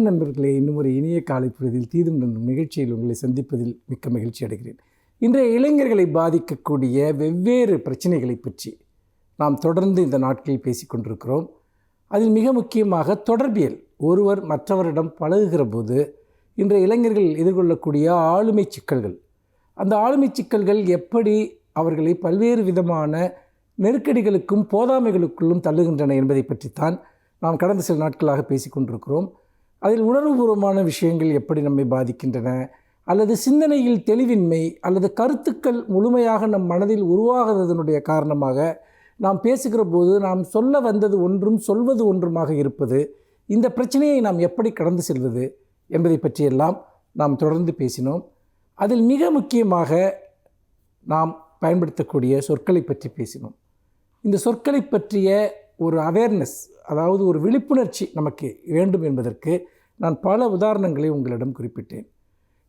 வணக்கம் நண்பர்களே. இன்னும் ஒரு இனிய காலை பொழுதில் தீதும் நண்பர் நிகழ்ச்சியில் உங்களை சந்திப்பதில் மிக்க மகிழ்ச்சி அடைகிறேன். இன்றைய இளைஞர்களை பாதிக்கக்கூடிய வெவ்வேறு பிரச்சனைகளை பற்றி நாம் தொடர்ந்து இந்த நாட்களில் பேசிக்கொண்டிருக்கிறோம். அதில் மிக முக்கியமாக தொடர்பியல், ஒருவர் மற்றவரிடம் பழகுகிற போது இன்றைய இளைஞர்கள் எதிர்கொள்ளக்கூடிய ஆளுமை சிக்கல்கள், அந்த ஆளுமை சிக்கல்கள் எப்படி அவர்களை பல்வேறு விதமான நெருக்கடிகளுக்கும் போதாமைகளுக்குள்ளும் தள்ளுகின்றன என்பதை பற்றித்தான் நாம் கடந்த சில நாட்களாக பேசிக்கொண்டிருக்கிறோம். அதில் உணர்வுபூர்வமான விஷயங்கள் எப்படி நம்மை பாதிக்கின்றன, அல்லது சிந்தனையில் தெளிவின்மை அல்லது கருத்துக்கள் முழுமையாக நம் மனதில் உருவாகாததனுடைய காரணமாக நாம் பேசுகிற போது நாம் சொல்ல வந்தது ஒன்றும் சொல்வது ஒன்றுமாக இருப்பது, இந்த பிரச்சனையை நாம் எப்படி கடந்து செல்வது என்பதை பற்றியெல்லாம் நாம் தொடர்ந்து பேசினோம். அதில் மிக முக்கியமாக நாம் பயன்படுத்தக்கூடிய சொற்களை பற்றி பேசினோம். இந்த சொற்களை பற்றிய ஒரு அவேர்னஸ், அதாவது ஒரு விழிப்புணர்ச்சி நமக்கு வேண்டும் என்பதற்கு நான் பல உதாரணங்களை உங்களிடம் குறிப்பிட்டேன்.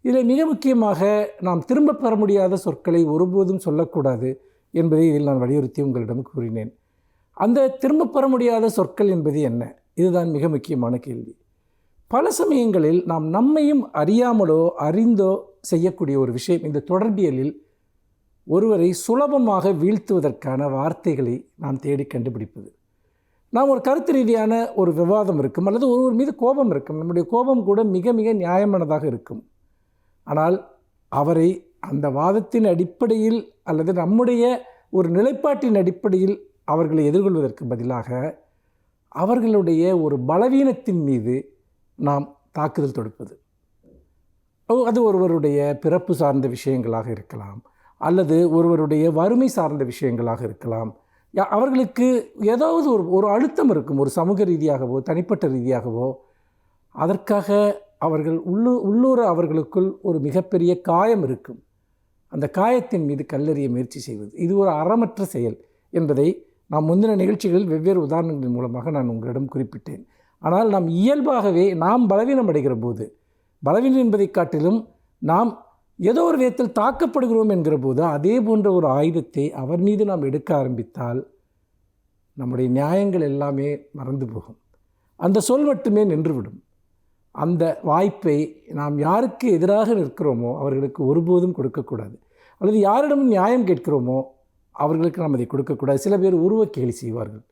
இதில் மிக முக்கியமாக நாம் திரும்ப பெற முடியாத சொற்களை ஒருபோதும் சொல்லக்கூடாது என்பதை இதில் நான் வலியுறுத்தி உங்களிடம் கூறினேன். அந்த திரும்ப பெற முடியாத சொற்கள் என்பது என்ன? இதுதான் மிக முக்கியமான கேள்வி. பல சமயங்களில் நாம் நம்மையும் அறியாமலோ அறிந்தோ செய்யக்கூடிய ஒரு விஷயம் இந்த தொடர்பியலில் ஒருவரை சுலபமாக வீழ்த்துவதற்கான வார்த்தைகளை நாம் தேடி கண்டுபிடிப்பது. நாம் ஒரு கருத்து ரீதியான ஒரு விவாதம் இருக்கும், அல்லது ஒருவர் மீது கோபம் இருக்கும். நம்முடைய கோபம் கூட மிக மிக நியாயமானதாக இருக்கும். ஆனால் அவரை அந்த வாதத்தின் அடிப்படையில் அல்லது நம்முடைய ஒரு நிலைப்பாட்டின் அடிப்படையில் அவர்களை எதிர்கொள்வதற்கு பதிலாக அவர்களுடைய ஒரு பலவீனத்தின் மீது நாம் தாக்குதல் தொடுப்பது. அது ஒருவருடைய பிறப்பு சார்ந்த விஷயங்களாக இருக்கலாம், அல்லது ஒருவருடைய வறுமை சார்ந்த விஷயங்களாக இருக்கலாம். அவர்களுக்கு ஏதாவது ஒரு அழுத்தம் இருக்கும், ஒரு சமூக ரீதியாகவோ தனிப்பட்ட ரீதியாகவோ. அதற்காக அவர்கள் உள்ளூர அவர்களுக்குள் ஒரு மிகப்பெரிய காயம் இருக்கும். அந்த காயத்தின் மீது கல்லெறிய முயற்சி செய்வது இது ஒரு அறமற்ற செயல் என்பதை நாம் முந்தின நிகழ்ச்சிகளில் வெவ்வேறு உதாரணங்களின் மூலமாக நான் உங்களிடம் குறிப்பிட்டேன். ஆனால் நாம் இயல்பாகவே நாம் பலவீனம் அடைகிற போது, பலவீனம் என்பதை காட்டிலும் நாம் ஏதோ ஒரு விதத்தில் தாக்கப்படுகிறோம் என்கிற போது அதே போன்ற ஒரு ஆயுதத்தை அவர் மீது நாம் எடுக்க ஆரம்பித்தால் நம்முடைய நியாயங்கள் எல்லாமே மறந்து போகும். அந்த சொல் மட்டுமே நின்றுவிடும். அந்த வாய்ப்பை நாம் யாருக்கு எதிராக நிற்கிறோமோ அவர்களுக்கு ஒருபோதும் கொடுக்கக்கூடாது, அல்லது யாரிடம் நியாயம் கேட்கிறோமோ அவர்களுக்கு நாம் அதை கொடுக்கக்கூடாது. சில பேர் உருவக்கேலி செய்வார்கள்.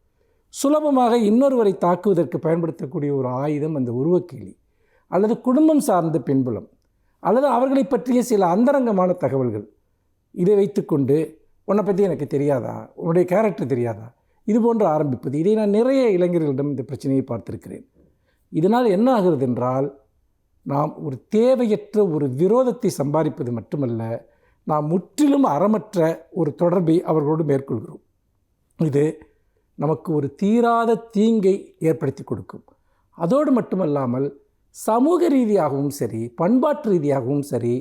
சுலபமாக இன்னொருவரை தாக்குவதற்கு பயன்படுத்தக்கூடிய ஒரு ஆயுதம் அந்த உருவக்கேலி, அல்லது குடும்பம் சார்ந்த பின்புலம், அல்லது அவர்களை பற்றிய சில அந்தரங்கமான தகவல்கள். இதை வைத்துக்கொண்டு உன்னை பற்றி எனக்கு தெரியாதா, உன்னுடைய கேரக்டர் தெரியாதா, இது போன்று ஆரம்பிப்பது. இதை நான் நிறைய இளைஞர்களிடம் இந்த பிரச்சனையை பார்த்திருக்கிறேன். இதனால் என்ன ஆகிறது என்றால், நாம் ஒரு தேவையற்ற ஒரு விரோதத்தை சம்பாதிப்பது மட்டுமல்ல, நாம் முற்றிலும் அறமற்ற ஒரு தொடர்பை அவர்களோடு மேற்கொள்கிறோம். இது நமக்கு ஒரு தீராத தீங்கை ஏற்படுத்தி கொடுக்கும். அதோடு மட்டுமல்லாமல் சமூக ரீதியாகவும் சரி, பண்பாட்டு ரீதியாகவும் சரி,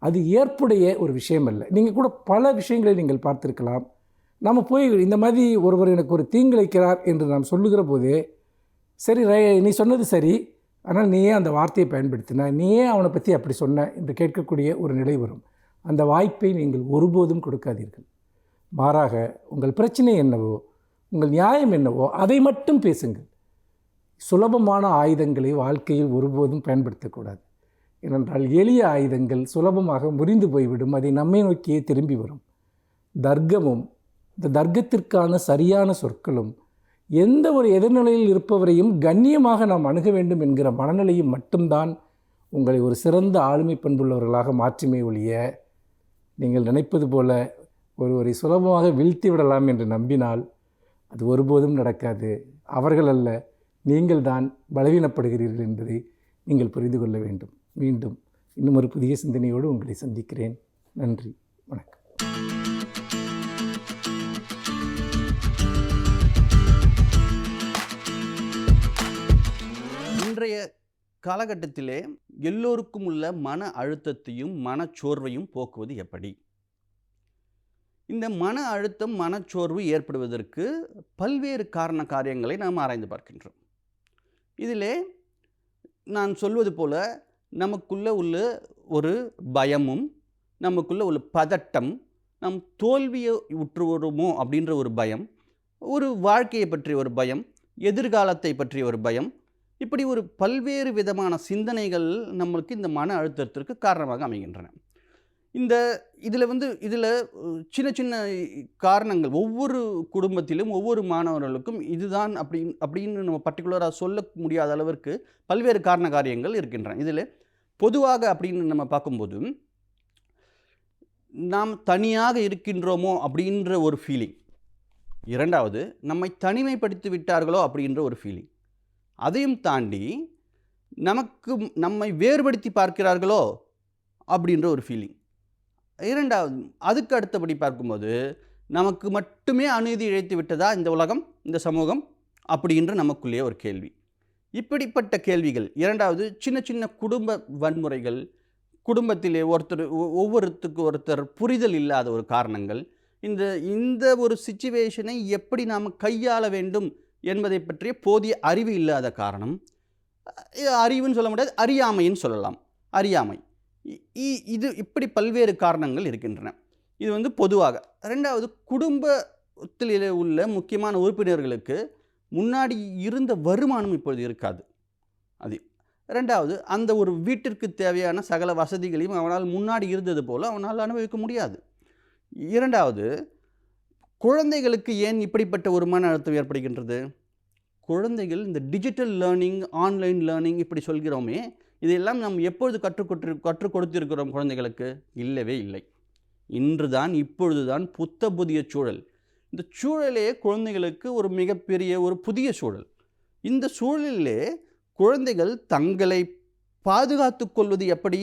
அது ஏற்புடைய ஒரு விஷயம் அல்ல. நீங்கள் கூட பல விஷயங்களை நீங்கள் பார்த்திருக்கலாம். நம்ம போய் இந்த மாதிரி ஒருவர் எனக்கு ஒரு தீங்கிழைக்கிறார் என்று நாம் சொல்லுகிற போதே, சரி நீ சொன்னது சரி, ஆனால் நீயே அந்த வார்த்தையை பயன்படுத்தின, நீயே அவனை பற்றி அப்படி சொன்ன என்று கேட்கக்கூடிய ஒரு நிலை வரும். அந்த வாய்ப்பை நீங்கள் ஒருபோதும் கொடுக்காதீர்கள். மாறாக உங்கள் பிரச்சனை என்னவோ, உங்கள் நியாயம் என்னவோ அதை மட்டும் பேசுங்கள். சுலபமான ஆயுதங்களை வாழ்க்கையில் ஒருபோதும் பயன்படுத்தக்கூடாது. ஏனென்றால் எளிய ஆயுதங்கள் சுலபமாக முறிந்து போய்விடும், அதை நம்மை நோக்கியே திரும்பி வரும். தர்க்கமும் இந்த தர்க்கத்திற்கான சரியான சொற்களும் எந்த ஒரு எதிர்நிலையில் இருப்பவரையும் கண்ணியமாக நாம் அணுக வேண்டும் என்கிற மனநிலையும் மட்டும்தான் உங்களை ஒரு சிறந்த ஆளுமை பண்புள்ளவர்களாக மாற்றுமே ஒழிய, நீங்கள் நினைப்பது போல ஒருவரை சுலபமாக வீழ்த்தி விடலாம் என்று நம்பினால் அது ஒருபோதும் நடக்காது. அவர்கள் அல்ல, நீங்கள் தான் பலவீனப்படுகிறீர்கள் என்பதை நீங்கள் புரிந்து கொள்ள வேண்டும். மீண்டும் இன்னும் ஒரு புதிய சிந்தனையோடு உங்களை சந்திக்கிறேன். நன்றி, வணக்கம். இன்றைய காலகட்டத்திலே எல்லோருக்கும் உள்ள மன அழுத்தத்தையும் மனச்சோர்வையும் போக்குவது எப்படி? இந்த மன அழுத்தம் மனச்சோர்வு ஏற்படுவதற்கு பல்வேறு காரியங்களை நாம் ஆராய்ந்து பார்க்கின்றோம். இதிலே நான் சொல்வது போல நமக்குள்ள உள்ள ஒரு பயமும், நமக்குள்ள உள்ள பதட்டம், நம் தோல்வியை உற்றுவருமோ அப்படின்ற ஒரு பயம், ஒரு வாழ்க்கையை பற்றிய ஒரு பயம், எதிர்காலத்தை பற்றிய ஒரு பயம், இப்படி ஒரு பல்வேறு விதமான சிந்தனைகள் நம்மளுக்கு இந்த மன அழுத்தத்திற்கு காரணமாக அமைகின்றன. இதில் சின்ன சின்ன காரணங்கள் ஒவ்வொரு குடும்பத்திலும் ஒவ்வொரு மாணவர்களுக்கும் இதுதான் அப்படின்னு நம்ம பர்டிகுலராக சொல்ல முடியாத அளவிற்கு பல்வேறு காரண காரியங்கள் இருக்கின்றன. இதில் பொதுவாக அப்படின்னு நம்ம பார்க்கும்போது நாம் தனியாக இருக்கின்றோமோ அப்படின்ற ஒரு ஃபீலிங், இரண்டாவது நம்மை தனிமைப்படுத்தி விட்டார்களோ அப்படின்ற ஒரு ஃபீலிங், அதையும் தாண்டி நம்மை வேறுபடுத்தி பார்க்கிறார்களோ அப்படின்ற ஒரு ஃபீலிங், இரண்டாவது அதுக்கு அடுத்தபடி பார்க்கும்போது நமக்கு மட்டுமே அநீதி இழைத்து விட்டதா இந்த உலகம், இந்த சமூகம் அப்படின்ற நமக்குள்ளேயே ஒரு கேள்வி. இப்படிப்பட்ட கேள்விகள், இரண்டாவது சின்ன சின்ன குடும்ப வன்முறைகள், குடும்பத்திலே ஒவ்வொருத்தருக்கு ஒருத்தர் புரிதல் இல்லாத ஒரு காரணங்கள், இந்த ஒரு சிச்சுவேஷனை எப்படி நாம் கையாள வேண்டும் என்பதை பற்றிய போதிய அறிவு இல்லாத காரணம், அறிவுன்னு சொல்ல முடியாது, அறியாமைன்னு சொல்லலாம், அறியாமை. இது இப்படி பல்வேறு காரணங்கள் இருக்கின்றன. இது பொதுவாக. ரெண்டாவது, குடும்பத்தில் உள்ள முக்கியமான உறுப்பினர்களுக்கு முன்னாடி இருந்த வருமானம் இப்பொழுது இருக்காது. அது ரெண்டாவது, அந்த ஒரு வீட்டிற்கு தேவையான சகல வசதிகளையும் அவனால் முன்னாடி இருந்தது போல் அவனால் அனுபவிக்க முடியாது. இரண்டாவது, குழந்தைகளுக்கு ஏன் இப்படிப்பட்ட ஒரு மன அழுத்தம் ஏற்படுகின்றது? குழந்தைகள் இந்த டிஜிட்டல் லேர்னிங், ஆன்லைன் லேர்னிங் இப்படி சொல்கிறோமே, இதையெல்லாம் நாம் எப்பொழுது கற்றுக் கொடுத்திருக்கிறோம் குழந்தைகளுக்கு? இல்லவே இல்லை. இப்பொழுதுதான் புதிய சூழல். இந்த சூழலே குழந்தைகளுக்கு ஒரு மிகப்பெரிய ஒரு புதிய சூழல். இந்த சூழலிலே குழந்தைகள் தங்களை பாதுகாத்து கொள்வது எப்படி?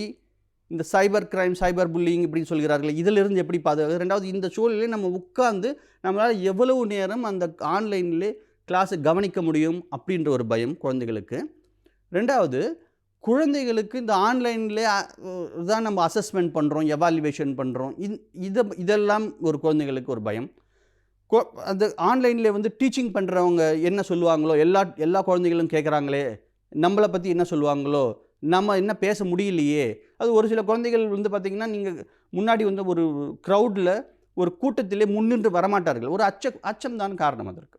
இந்த சைபர் கிரைம், சைபர் புல்லிங் இப்படின்னு சொல்கிறார்கள், இதிலிருந்து எப்படி பாதுகாக்கிறது? ரெண்டாவது, இந்த சூழலிலே நம்ம உட்கார்ந்து நம்மளால் எவ்வளவு நேரம் அந்த ஆன்லைனிலே கிளாஸை கவனிக்க முடியும் அப்படின்ற ஒரு பயம் குழந்தைகளுக்கு. ரெண்டாவது, குழந்தைகளுக்கு இந்த ஆன்லைனில் தான் நம்ம அசஸ்மெண்ட் பண்ணுறோம், எவாலுவேஷன் பண்ணுறோம், இதெல்லாம் ஒரு குழந்தைகளுக்கு ஒரு பயம். அந்த ஆன்லைனில் டீச்சிங் பண்ணுறவங்க என்ன சொல்லுவாங்களோ, எல்லா குழந்தைகளும் கேட்குறாங்களே, நம்மளை பற்றி என்ன சொல்லுவாங்களோ, நம்ம என்ன பேச முடியலையே. அது ஒரு சில குழந்தைகள் பார்த்திங்கன்னா, நீங்கள் முன்னாடி ஒரு க்ரௌடில் ஒரு கூட்டத்திலே முன்னின்று வரமாட்டார்கள். ஒரு அச்சம்தான் காரணம் அதற்கு.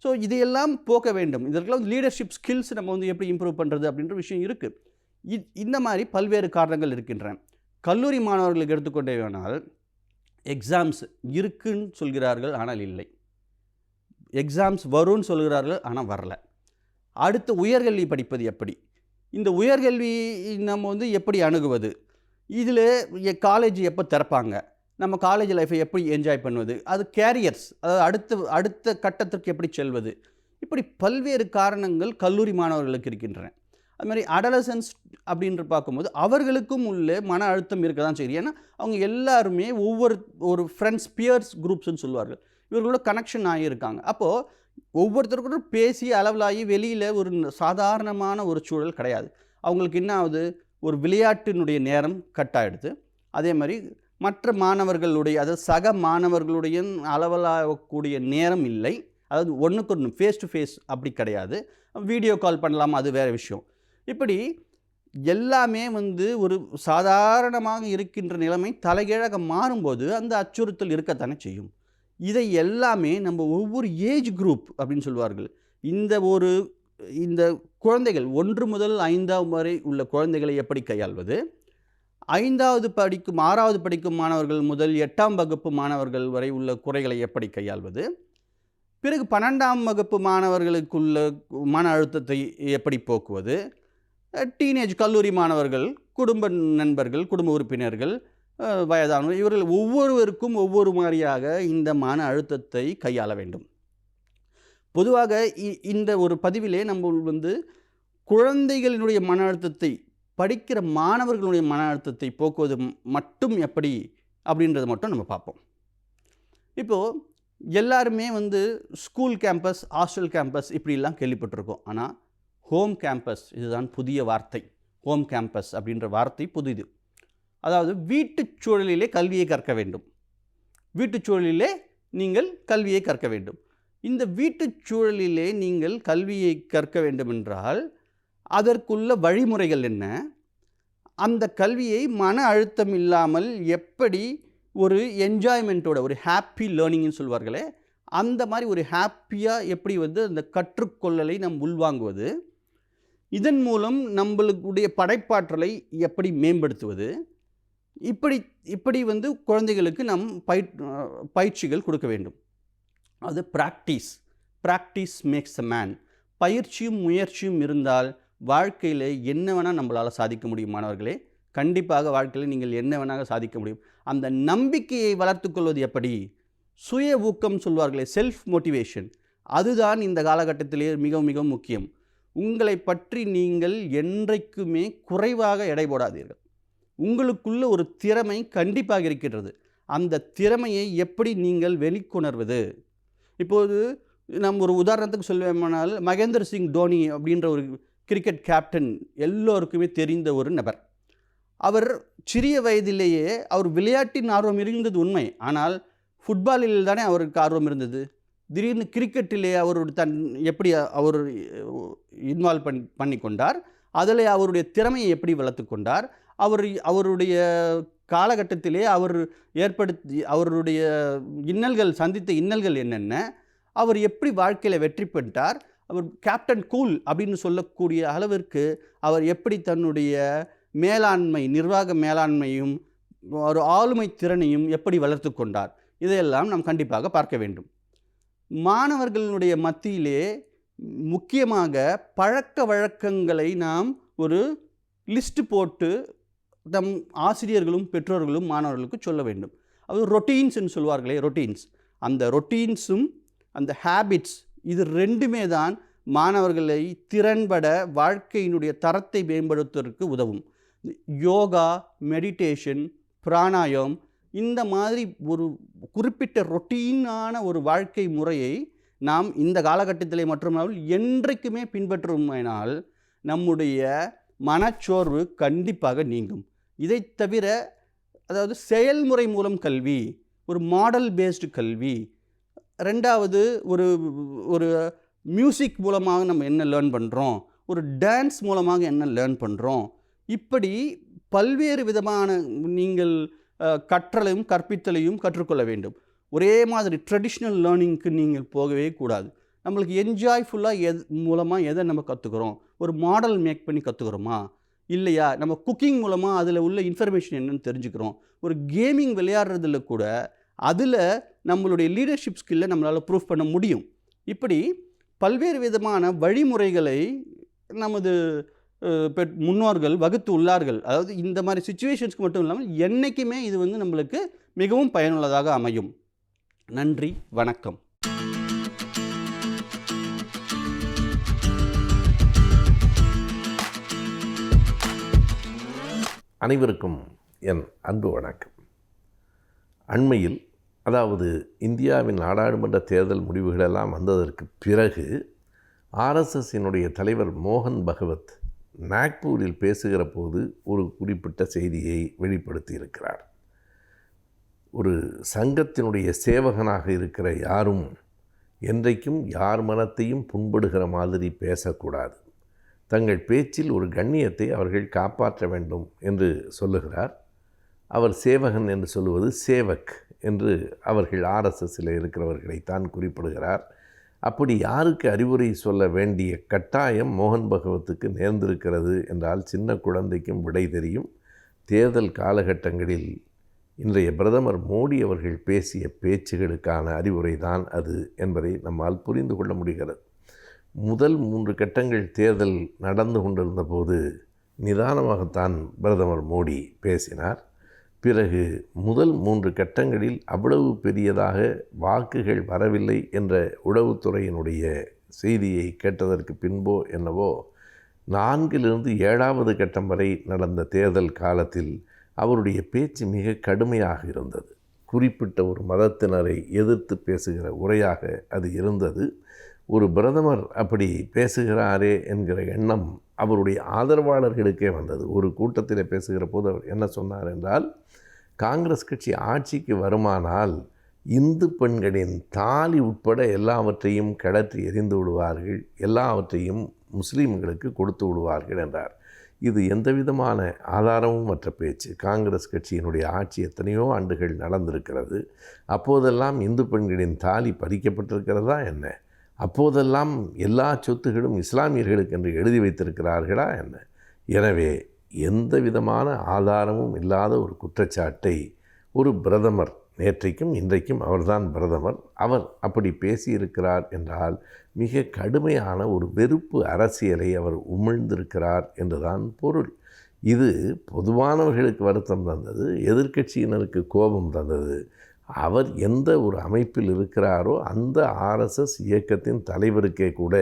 ஸோ இதையெல்லாம் போக்க வேண்டும். இதற்கெல்லாம் லீடர்ஷிப் ஸ்கில்ஸ் நம்ம எப்படி இம்ப்ரூவ் பண்ணுறது அப்படின்ற விஷயம் இருக்குது. இந்த மாதிரி பல்வேறு காரணங்கள் இருக்கின்றன. கல்லூரி மாணவர்களுக்கு எடுத்துக்கொண்டே வேணால், எக்ஸாம்ஸ் இருக்குன்னு சொல்கிறார்கள், ஆனால் இல்லை. எக்ஸாம்ஸ் வரும்னு சொல்கிறார்கள், ஆனால் வரல. அடுத்து உயர்கல்வி படிப்பது எப்படி? இந்த உயர்கல்வி நம்ம எப்படி அணுகுவது? இதில் காலேஜ் எப்போ திறப்பாங்க? நம்ம காலேஜ் லைஃப்பை எப்படி என்ஜாய் பண்ணுவது? அது கேரியர்ஸ், அதாவது அடுத்த கட்டத்திற்கு எப்படி செல்வது? இப்படி பல்வேறு காரணங்கள் கல்லூரி மாணவர்களுக்கு இருக்கின்றன. அது மாதிரி அடலசன்ஸ் அப்படின்ற பார்க்கும்போது அவர்களுக்கும் உள்ள மன அழுத்தம் இருக்க தான் செய்யுது. ஏன்னா அவங்க எல்லாருமே ஒரு ஃப்ரெண்ட்ஸ், பியர்ஸ் குரூப்ஸ்ன்னு சொல்லுவார்கள், இவர்களோட கனெக்ஷன் ஆகியிருக்காங்க. அப்போது ஒவ்வொருத்தருக்கும் பேசி அளவலாகி வெளியில் ஒரு சாதாரணமான ஒரு சூழல் கிடையாது. அவங்களுக்கு என்ன ஆகுது? ஒரு விளையாட்டினுடைய நேரம் கட் ஆகிடுது. அதே மாதிரி மற்ற மாணவர்களுடைய, அதாவது சக மாணவர்களுடைய அளவலாகக்கூடிய நேரம் இல்லை. அதாவது ஒன்றுக்கு ஒன்று ஃபேஸ் டு ஃபேஸ் அப்படி கிடையாது. வீடியோ கால் பண்ணலாமா, அது வேறு விஷயம். இப்படி எல்லாமே ஒரு சாதாரணமாக இருக்கின்ற நிலைமை தலைகீழாக மாறும்போது அந்த அச்சுறுத்தல் இருக்கத்தானே செய்யும். இதை எல்லாமே நம்ம ஒவ்வொரு ஏஜ் குரூப் அப்படின்னு சொல்வார்கள். இந்த குழந்தைகள் 1 முதல் 5ஆம் வரை உள்ள குழந்தைகளை எப்படி கையாள்வது, 5வது படிக்கும் 6வது படிக்கும் மாணவர்கள் முதல் 8ஆம் வகுப்பு மாணவர்கள் வரை உள்ள குறைகளை எப்படி கையாள்வது, பிறகு 12ஆம் வகுப்பு மாணவர்களுக்குள்ள மன அழுத்தத்தை எப்படி போக்குவது, டீனேஜ் கல்லூரி மாணவர்கள், குடும்ப நண்பர்கள், குடும்ப உறுப்பினர்கள், வயதானவர், இவர்கள் ஒவ்வொருவருக்கும் ஒவ்வொரு மாதிரியாக இந்த மன அழுத்தத்தை கையாள வேண்டும். பொதுவாக இந்த ஒரு பதிவிலே நம்ம குழந்தைகளினுடைய மன அழுத்தத்தை, படிக்கிற மாணவர்களுடைய மன அழுத்தத்தை போக்குவது மட்டும் எப்படி அப்படின்றத மட்டும் நம்ம பார்ப்போம். இப்போது எல்லாருமே ஸ்கூல் கேம்பஸ், ஹாஸ்டல் கேம்பஸ் இப்படிலாம் கேள்விப்பட்டிருக்கோம். ஆனால் ஹோம் கேம்பஸ், இதுதான் புதிய வார்த்தை. ஹோம் கேம்பஸ் அப்படின்ற வார்த்தை புதிது. அதாவது வீட்டுச் சூழலிலே கல்வியை கற்க வேண்டும். வீட்டுச் சூழலிலே நீங்கள் கல்வியை கற்க வேண்டும். இந்த வீட்டுச் சூழலிலே நீங்கள் கல்வியை கற்க வேண்டுமென்றால் அதற்குள்ள வழிமுறைகள் என்ன? அந்த கல்வியை மன அழுத்தம் இல்லாமல் எப்படி ஒரு என்ஜாய்மெண்ட்டோட, ஒரு ஹாப்பி லேர்னிங்னு சொல்வார்களே, அந்த மாதிரி ஒரு ஹாப்பியாக எப்படி அந்த கற்றுக்கொள்ளலை நாம் உள்வாங்குவது? இதன் மூலம் நம்மளுடைய படைப்பாற்றலை எப்படி மேம்படுத்துவது, இப்படி இப்படி வந்து குழந்தைகளுக்கு நம் பயிற்சிகள் கொடுக்க வேண்டும். அது ப்ராக்டிஸ் மேக்ஸ் அ மேன். பயிற்சியும் முயற்சியும் இருந்தால் வாழ்க்கையில் என்ன வேணால் நம்மளால் சாதிக்க முடியும் மாணவர்களே. கண்டிப்பாக வாழ்க்கையில் நீங்கள் என்ன வேணாலும் சாதிக்க முடியும். அந்த நம்பிக்கையை வளர்த்து கொள்வது எப்படி? சுய ஊக்கம் சொல்வார்களே, செல்ஃப் மோட்டிவேஷன், அதுதான் இந்த காலகட்டத்திலே மிக மிக முக்கியம். உங்களை பற்றி நீங்கள் என்றைக்குமே குறைவாக எடை போடாதீர்கள். உங்களுக்குள்ள ஒரு திறமை கண்டிப்பாக இருக்கின்றது. அந்த திறமையை எப்படி நீங்கள் வெளிக்கொணர்வது? இப்போது நம்ம ஒரு உதாரணத்துக்கு சொல்வேமானால், மகேந்திர சிங் தோனி அப்படின்ற ஒரு கிரிக்கெட் கேப்டன் எல்லோருக்குமே தெரிந்த ஒரு நபர். அவர் சிறிய வயதிலேயே அவர் விளையாட்டின் ஆர்வம் இருந்தது உண்மை. ஆனால் ஃபுட்பாலில் தானே அவருக்கு ஆர்வம் இருந்தது. திடீர்னு கிரிக்கெட்டிலே அவர் எப்படி அவர் இன்வால்வ் பண்ணி கொண்டார், அதில் அவருடைய திறமையை எப்படி வளர்த்து கொண்டார், அவருடைய காலகட்டத்திலே அவர் அவருடைய சந்தித்த இன்னல்கள் என்னென்ன, அவர் எப்படி வாழ்க்கையில் வெற்றி பெற்றார், அவர் கேப்டன் கூல் அப்படின்னு சொல்லக்கூடிய அளவிற்கு அவர் எப்படி தன்னுடைய நிர்வாக மேலாண்மையும் ஒரு ஆளுமை திறனையும் எப்படி வளர்த்து கொண்டார், இதையெல்லாம் நாம் கண்டிப்பாக பார்க்க வேண்டும். மாணவர்களுடைய மத்தியிலே முக்கியமாக பழக்க வழக்கங்களை நாம் ஒரு லிஸ்ட் போட்டு நம் ஆசிரியர்களும் பெற்றோர்களும் மாணவர்களுக்கு சொல்ல வேண்டும். அது ரொட்டீன்ஸ்ன்னு சொல்வார்களே, அந்த ரொட்டீன்ஸும் அந்த ஹேபிட்ஸ், இது ரெண்டுமே தான் மாணவர்களை திறன்பட வாழ்க்கையினுடைய தரத்தை மேம்படுத்துவதற்கு உதவும். யோகா, மெடிடேஷன், பிராணாயம், இந்த மாதிரி ஒரு குறிப்பிட்ட ரொட்டீனான ஒரு வாழ்க்கை முறையை நாம் இந்த காலகட்டத்திலே மட்டுமல்லாமல் என்றைக்குமே பின்பற்றுமானால் நம்முடைய மனச்சோர்வு கண்டிப்பாக நீங்கும். இதை தவிர, அதாவது செயல்முறை மூலம் கல்வி, ஒரு மாடல் பேஸ்டு கல்வி, ரெண்டாவது ஒரு மியூசிக் மூலமாக நம்ம என்ன லேர்ன் பண்ணுறோம், ஒரு டான்ஸ் மூலமாக என்ன லேர்ன் பண்ணுறோம், இப்படி பல்வேறு விதமான நீங்கள் கற்றலையும் கற்பித்தலையும் கற்றுக்கொள்ள வேண்டும். ஒரே மாதிரி ட்ரெடிஷ்னல் லேர்னிங்க்கு நீங்கள் போகவே கூடாது. நம்மளுக்கு என்ஜாய்ஃபுல்லாக மூலமாக எதை நம்ம கற்றுக்குறோம், ஒரு மாடல் மேக் பண்ணி கற்றுக்குறோமா இல்லையா, நம்ம குக்கிங் மூலமாக அதில் உள்ள இன்ஃபர்மேஷன் என்னன்னு தெரிஞ்சுக்கிறோம், ஒரு கேமிங் விளையாடுறதுல கூட அதில் நம்மளுடைய லீடர்ஷிப் ஸ்கில்லை நம்மளால் ப்ரூஃப் பண்ண முடியும். இப்படி பல்வேறு விதமான வழிமுறைகளை நமது முன்னோர்கள் வகுத்து உள்ளார்கள். அதாவது இந்த மாதிரி சிச்சுவேஷன்ஸ்க்கு மட்டும் இல்லாமல் என்றைக்குமே இது வந்து நம்மளுக்கு மிகவும் பயனுள்ளதாக அமையும். நன்றி, வணக்கம். அனைவருக்கும் என் அன்பு வணக்கம். அண்மையில், அதாவது இந்தியாவின் நாடாளுமன்ற தேர்தல் முடிவுகளெல்லாம் வந்ததற்கு பிறகு ஆர்எஸ்எஸ்ஸினுடைய தலைவர் மோகன் பகவத் நாக்பூரில் பேசுகிற போது ஒரு குறிப்பிட்ட செய்தியை வெளிப்படுத்தியிருக்கிறார். ஒரு சங்கத்தினுடைய சேவகனாக இருக்கிற யாரும் என்றைக்கும் யார் மனத்தையும் புண்படுகிற மாதிரி பேசக்கூடாது. தங்கள் பேச்சில் ஒரு கண்ணியத்தை அவர்கள் காப்பாற்ற வேண்டும் என்று சொல்லுகிறார். அவர் சேவகன் என்று சொல்லுவது சேவக் என்று அவர்கள் ஆர்எஸ்எஸ்ஸில் இருக்கிறவர்களைத்தான் குறிப்பிடுகிறார். அப்படி யாருக்கு அறிவுரை சொல்ல வேண்டிய கட்டாயம் மோகன் பகவத்துக்கு நேர்ந்திருக்கிறது என்றால் சின்ன குழந்தைக்கும் விடை தெரியும். தேர்தல் காலகட்டங்களில் இன்றைய பிரதமர் மோடி அவர்கள் பேசிய பேச்சுகளுக்கான அறிவுரை தான் அது என்பதை நம்மால் புரிந்து கொள்ள முடிகிறது. முதல் 3 கட்டங்கள் தேர்தல் நடந்து கொண்டிருந்த போது நிதானமாகத்தான் பிரதமர் மோடி பேசினார். பிறகு முதல் 3 கட்டங்களில் அவ்வளவு பெரியதாக வாக்குகள் வரவில்லை என்ற உளவுத்துறையினுடைய செய்தியை கேட்டதற்கு பின்போ என்னவோ 4லிருந்து 7வது கட்டம் வரை நடந்த தேர்தல் காலத்தில் அவருடைய பேச்சு மிக கடுமையாக இருந்தது. குறிப்பிட்ட ஒரு மதத்தினரை எதிர்த்து பேசுகிற உரையாக அது இருந்தது. ஒரு பிரதமர் அப்படி பேசுகிறாரே என்கிற எண்ணம் அவருடைய ஆதரவாளர்களுக்கே வந்தது. ஒரு கூட்டத்தில் பேசுகிற போது அவர் என்ன சொன்னார் என்றால், காங்கிரஸ் கட்சி ஆட்சிக்கு வருமானால் இந்து பெண்களின் தாலி உட்பட எல்லாவற்றையும் கடற்றி எறிந்து விடுவார்கள், எல்லாவற்றையும் முஸ்லீம்களுக்கு கொடுத்து விடுவார்கள் என்றார். இது எந்தவிதமான ஆதாரமும் மற்ற பேச்சு. காங்கிரஸ் கட்சியினுடைய ஆட்சி எத்தனையோ ஆண்டுகள் நடந்திருக்கிறது. அப்போதெல்லாம் இந்து பெண்களின் தாலி பறிக்கப்பட்டிருக்கிறதா என்ன? அப்போதெல்லாம் எல்லா சொத்துகளும் இஸ்லாமியர்களுக்கு என்று எழுதி வைத்திருக்கிறார்களா என்ன? எனவே எந்த விதமான ஆதாரமும் இல்லாத ஒரு குற்றச்சாட்டை ஒரு பிரதமர், நேற்றைக்கும் இன்றைக்கும் அவர்தான் பிரதமர், அவர் அப்படி பேசியிருக்கிறார் என்றால் மிக கடுமையான ஒரு வெறுப்பு அரசியலை அவர் உமிழ்ந்திருக்கிறார் என்றுதான் பொருள். இது பொதுவானவர்களுக்கு வருத்தம் தந்தது, எதிர்க்கட்சியினருக்கு கோபம் தந்தது. அவர் எந்த ஒரு அமைப்பில் இருக்கிறாரோ அந்த ஆர்எஸ்எஸ் இயக்கத்தின் தலைவருக்கே கூட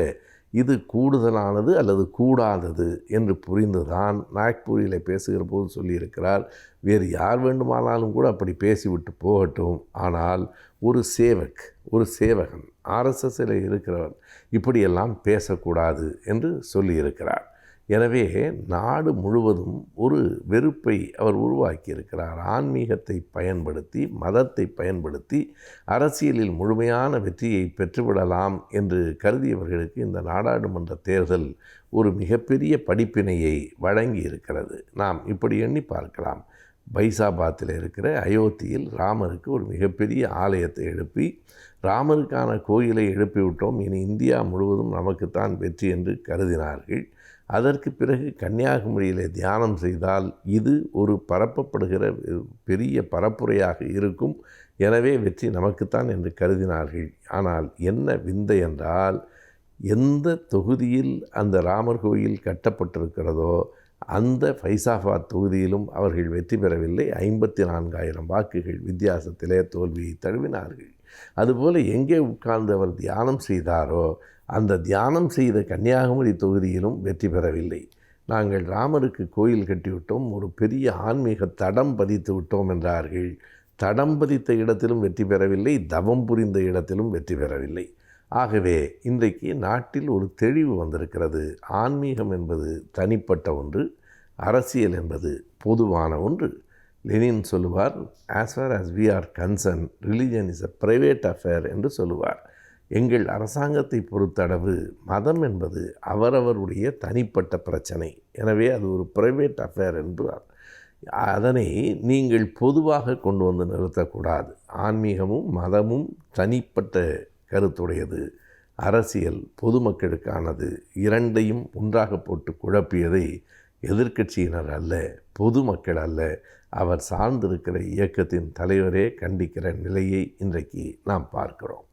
இது கூடுதலானது அல்லது கூடாதது என்று புரிந்துதான் நாக்பூரில் பேசுகிற போது சொல்லியிருக்கிறார். வேறு யார் வேண்டுமானாலும் கூட அப்படி பேசிவிட்டு போகட்டும், ஆனால் ஒரு சேவகன் ஆர்எஸ்எஸ்ஸில் இருக்கிறவர் இப்படியெல்லாம் பேசக்கூடாது என்று சொல்லியிருக்கிறார். எனவே நாடு முழுவதும் ஒரு வெறுப்பை அவர் உருவாக்கியிருக்கிறார். ஆன்மீகத்தை பயன்படுத்தி, மதத்தை பயன்படுத்தி அரசியலில் முழுமையான வெற்றியை பெற்றுவிடலாம் என்று கருதியவர்களுக்கு இந்த நாடாளுமன்ற தேர்தல் ஒரு மிகப்பெரிய படிப்பினையை வழங்கி இருக்கிறது. நாம் இப்படி எண்ணி பார்க்கலாம். பைசாபாத்தில் இருக்கிற அயோத்தியில் ராமருக்கு ஒரு மிகப்பெரிய ஆலயத்தை எழுப்பி, ராமருக்கான கோயிலை எழுப்பிவிட்டோம், இனி இந்தியா முழுவதும் நமக்குத்தான் வெற்றி என்று கருதினார்கள். அதற்கு பிறகு கன்னியாகுமரியில் தியானம் செய்தால் இது ஒரு பரப்பப்படுகிற பெரிய பரப்புரையாக இருக்கும், எனவே வெற்றி நமக்குத்தான் என்று கருதினார்கள். ஆனால் என்ன விந்தை என்றால், எந்த தொகுதியில் அந்த ராமர் கோயில் கட்டப்பட்டிருக்கிறதோ அந்த ஃபைசாபாத் தொகுதியிலும் அவர்கள் வெற்றி பெறவில்லை. 54,000 வாக்குகள் வித்தியாசத்திலே தோல்வியை தழுவினார்கள். அதுபோல் எங்கே உட்கார்ந்து அவர் தியானம் செய்தாரோ அந்த தியானம் செய்த கன்னியாகுமரி தொகுதியிலும் வெற்றி பெறவில்லை. நாங்கள் ராமருக்கு கோயில் கட்டிவிட்டோம், ஒரு பெரிய ஆன்மீக தடம் பதித்து விட்டோம் என்றார்கள். தடம் பதித்த இடத்திலும் வெற்றி பெறவில்லை, தவம் புரிந்த இடத்திலும் வெற்றி பெறவில்லை. ஆகவே இன்றைக்கு நாட்டில் ஒரு தெளிவு வந்திருக்கிறது. ஆன்மீகம் என்பது தனிப்பட்ட ஒன்று, அரசியல் என்பது பொதுவான ஒன்று. லெனின் சொல்லுவார், as far as we are concern religion is a private affair என்று சொல்லுவார். எங்கள் அரசாங்கத்தை பொறுத்தளவு மதம் என்பது அவரவருடைய தனிப்பட்ட பிரச்சனை, எனவே அது ஒரு ப்ரைவேட் அஃபேர் என்பார். அதனை நீங்கள் பொதுவாக கொண்டு வந்து நிறுத்தக்கூடாது. ஆன்மீகமும் மதமும் தனிப்பட்ட கருத்துடையது, அரசியல் பொதுமக்களுக்கானது. இரண்டையும் ஒன்றாக போட்டு குழப்பியதை எதிர்க்கட்சியினர் அல்ல, பொதுமக்கள் அல்ல, அவர் சார்ந்திருக்கிற இயக்கத்தின் தலைவரே கண்டிக்கிற நிலையை இன்றைக்கு நாம் பார்க்கிறோம்.